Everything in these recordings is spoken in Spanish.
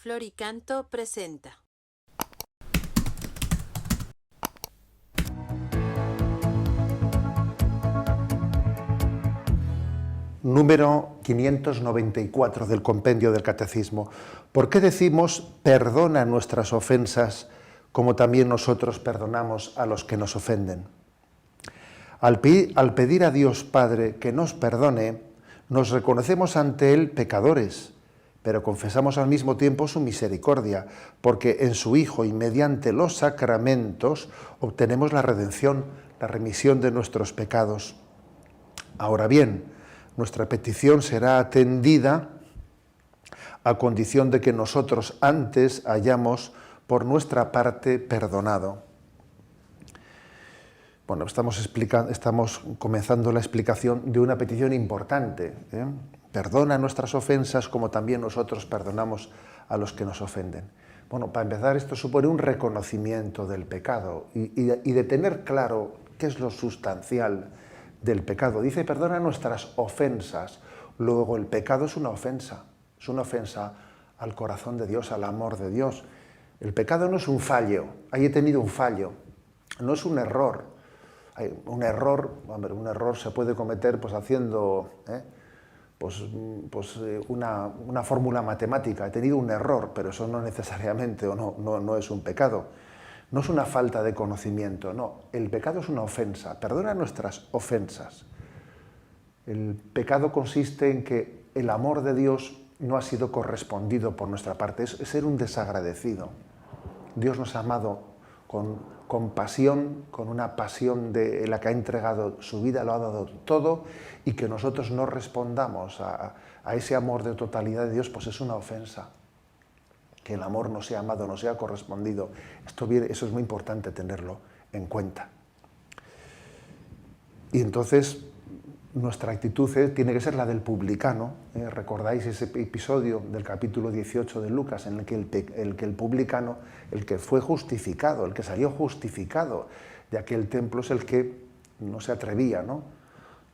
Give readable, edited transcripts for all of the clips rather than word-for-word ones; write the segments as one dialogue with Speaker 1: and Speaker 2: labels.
Speaker 1: Floricanto presenta.
Speaker 2: Número 594 del Compendio del Catecismo. ¿Por qué decimos perdona nuestras ofensas como también nosotros perdonamos a los que nos ofenden? Al pedir a Dios Padre que nos perdone, nos reconocemos ante Él pecadores, pero confesamos al mismo tiempo su misericordia, porque en su Hijo y mediante los sacramentos obtenemos la redención, la remisión de nuestros pecados. Ahora bien, nuestra petición será atendida a condición de que nosotros antes hayamos por nuestra parte perdonado. Bueno, estamos comenzando la explicación de una petición importante. Perdona nuestras ofensas como también nosotros perdonamos a los que nos ofenden. Bueno, para empezar, esto supone un reconocimiento del pecado y de tener claro qué es lo sustancial del pecado. Dice, perdona nuestras ofensas. Luego, el pecado es una ofensa al corazón de Dios, al amor de Dios. El pecado no es un fallo, ahí he tenido un fallo, no es un error. Un error se puede cometer pues haciendo una fórmula matemática. He tenido un error, pero eso no necesariamente no es un pecado. No es una falta de conocimiento, no. El pecado es una ofensa. Perdona nuestras ofensas. El pecado consiste en que el amor de Dios no ha sido correspondido por nuestra parte. Es ser un desagradecido. Dios nos ha amado con pasión, con una pasión en la que ha entregado su vida, lo ha dado todo, y que nosotros no respondamos a ese amor de totalidad de Dios, pues es una ofensa. Que el amor no sea amado, no sea correspondido. Eso es muy importante tenerlo en cuenta. Y entonces nuestra actitud tiene que ser la del publicano. ¿Recordáis ese episodio del capítulo 18 de Lucas en el que el publicano, el que fue justificado, el que salió justificado de aquel templo, es el que no se atrevía, ¿no?,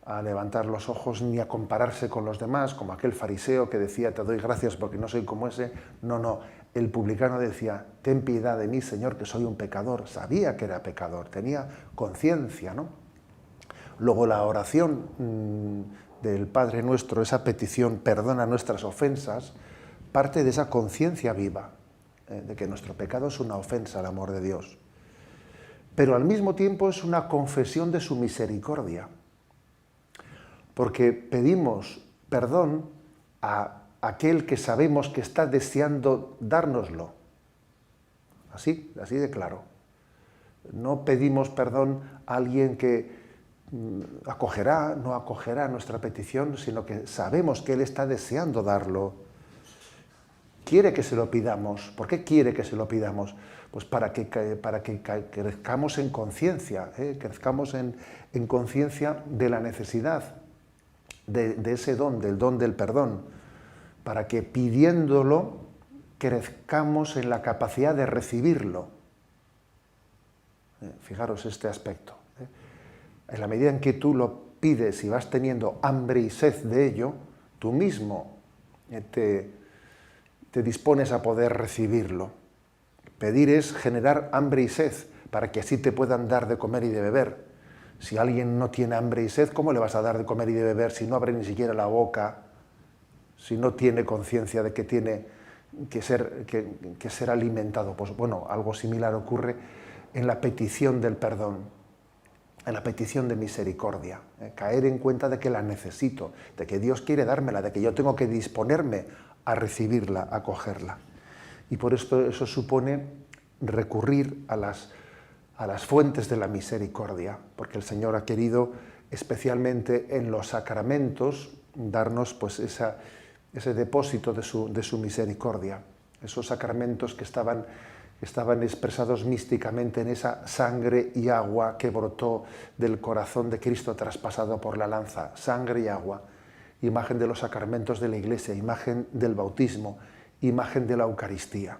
Speaker 2: a levantar los ojos ni a compararse con los demás, como aquel fariseo que decía, te doy gracias porque no soy como ese? No, el publicano decía, ten piedad de mí, Señor, que soy un pecador. Sabía que era pecador, tenía conciencia, ¿no? Luego la oración del Padre Nuestro, esa petición, perdona nuestras ofensas, parte de esa conciencia viva, de que nuestro pecado es una ofensa al amor de Dios. Pero al mismo tiempo es una confesión de su misericordia, porque pedimos perdón a aquel que sabemos que está deseando dárnoslo. Así de claro. No pedimos perdón a alguien que no acogerá nuestra petición, sino que sabemos que Él está deseando darlo. Quiere que se lo pidamos. ¿Por qué quiere que se lo pidamos? Pues para que crezcamos en conciencia, crezcamos en conciencia de la necesidad de ese don, del don del perdón, para que pidiéndolo crezcamos en la capacidad de recibirlo. Fijaros este aspecto. En la medida en que tú lo pides y vas teniendo hambre y sed de ello, tú mismo te dispones a poder recibirlo. Pedir es generar hambre y sed para que así te puedan dar de comer y de beber. Si alguien no tiene hambre y sed, ¿cómo le vas a dar de comer y de beber si no abre ni siquiera la boca, si no tiene conciencia de que tiene que ser alimentado? Pues bueno, algo similar ocurre en la petición del perdón, en la petición de misericordia. Caer en cuenta de que la necesito, de que Dios quiere dármela, de que yo tengo que disponerme a recibirla, a acogerla. Y por esto eso supone recurrir a las fuentes de la misericordia, porque el Señor ha querido especialmente en los sacramentos darnos pues ese depósito de su misericordia, esos sacramentos que estaban expresados místicamente en esa sangre y agua que brotó del corazón de Cristo traspasado por la lanza. Sangre y agua, imagen de los sacramentos de la Iglesia, imagen del bautismo, imagen de la Eucaristía.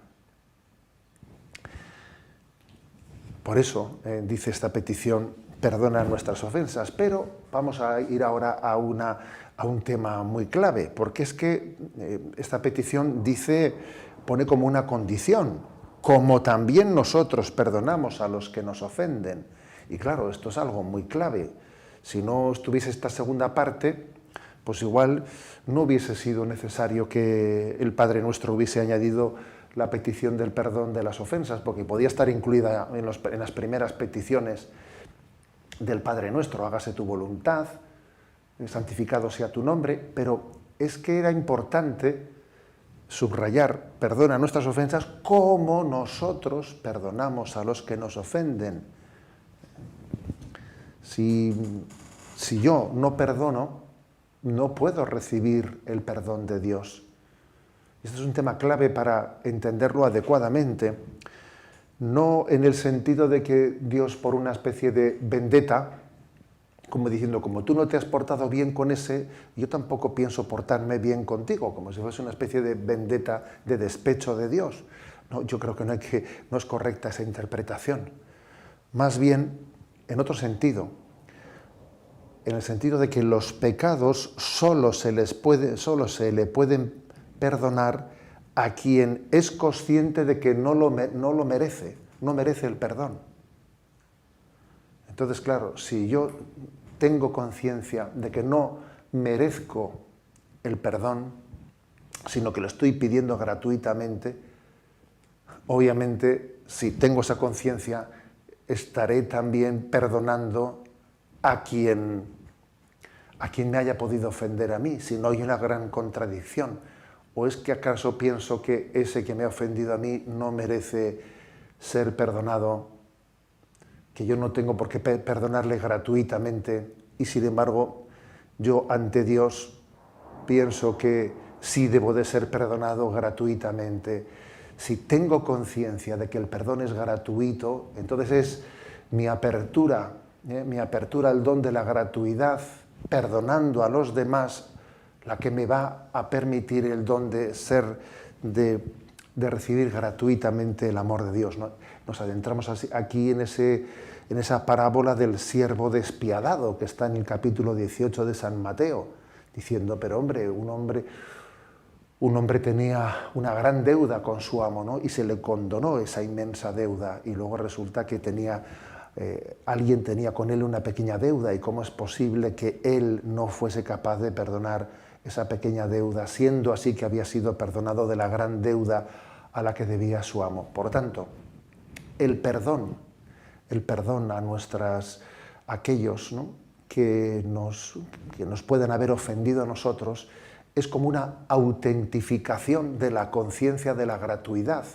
Speaker 2: Por eso dice esta petición, perdona nuestras ofensas, pero vamos a ir ahora a un tema muy clave, porque es que esta petición dice pone como una condición, como también nosotros perdonamos a los que nos ofenden. Y claro, esto es algo muy clave. Si no estuviese esta segunda parte, pues igual no hubiese sido necesario que el Padre Nuestro hubiese añadido la petición del perdón de las ofensas, porque podía estar incluida en las primeras peticiones del Padre Nuestro: hágase tu voluntad, santificado sea tu nombre, pero es que era importante subrayar: perdona nuestras ofensas como nosotros perdonamos a los que nos ofenden. Si yo no perdono, no puedo recibir el perdón de Dios. Este es un tema clave para entenderlo adecuadamente, no en el sentido de que Dios, por una especie de vendetta, como diciendo, como tú no te has portado bien con ese, yo tampoco pienso portarme bien contigo, como si fuese una especie de vendetta, de despecho de Dios. No, yo creo que no es correcta esa interpretación. Más bien, en otro sentido, en el sentido de que los pecados solo se le pueden perdonar a quien es consciente de que no lo merece, no merece el perdón. Entonces, claro, si yo tengo conciencia de que no merezco el perdón, sino que lo estoy pidiendo gratuitamente, obviamente, si tengo esa conciencia, estaré también perdonando a quien me haya podido ofender a mí, si no hay una gran contradicción. ¿O es que acaso pienso que ese que me ha ofendido a mí no merece ser perdonado, que yo no tengo por qué perdonarle gratuitamente, y sin embargo yo ante Dios pienso que sí debo de ser perdonado gratuitamente? Si tengo conciencia de que el perdón es gratuito, entonces es mi apertura al don de la gratuidad, perdonando a los demás, la que me va a permitir el don de recibir gratuitamente el amor de Dios, ¿no? Nos adentramos aquí en esa parábola del siervo despiadado que está en el capítulo 18 de San Mateo, diciendo, pero hombre, un hombre tenía una gran deuda con su amo, ¿no? Y se le condonó esa inmensa deuda, y luego resulta que alguien tenía con él una pequeña deuda, y cómo es posible que él no fuese capaz de perdonar esa pequeña deuda, siendo así que había sido perdonado de la gran deuda a la que debía su amo. Por tanto, el perdón a aquellos, ¿no?, que nos puedan haber ofendido a nosotros, es como una autentificación de la conciencia de la gratuidad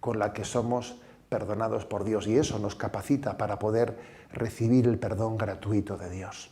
Speaker 2: con la que somos perdonados por Dios, y eso nos capacita para poder recibir el perdón gratuito de Dios.